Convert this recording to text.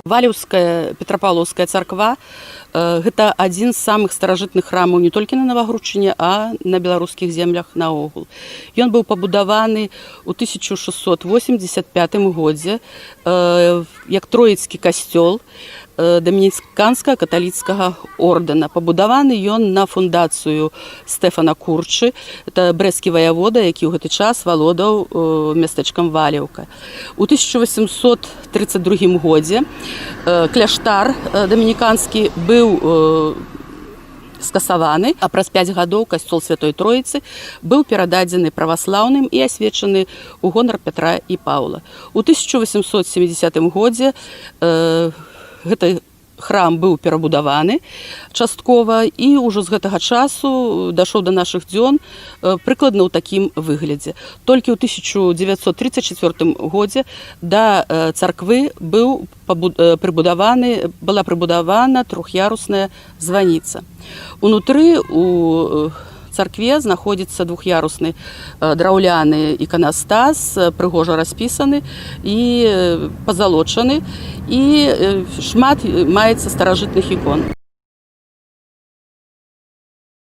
Валеўская Петрапаўлаўская царква гэта адзін з самых старажытных храмаў не толькі на Навагрудчыне, а на беларускіх землях наогул. Ён быў пабудаваны ў 1685 годзе як троіцкі касцёл дамініканскага каталіцкага ордэна. Пабудаваны ён на фундацыю Стэфана Курчы, это брэсцкі ваявода, які ў гэты час валодаў мястэчкам Валеўка. У 1832 годзе кляштар дамініканскі быў скасаваны, а праз 5 гадоў касцёл Святой Троіцы быў перададзены праваслаўным і асвечаны ў гонар Пятра і Паўла. У 1870 годзе гэты храм быў перабудаваны часткова і ўжо з гэтага часу дайшоў да нашых дзён прыкладна ў такім выглядзе. Толькі ў 1934 годзе да царквы была прыбудавана трох'ярусная званіца. Унутры у царкве знаходзіцца двух'ярусны драўляны іканастас, прыгожа распісаны і пазалочаны, і шмат маецца старажытных ікон.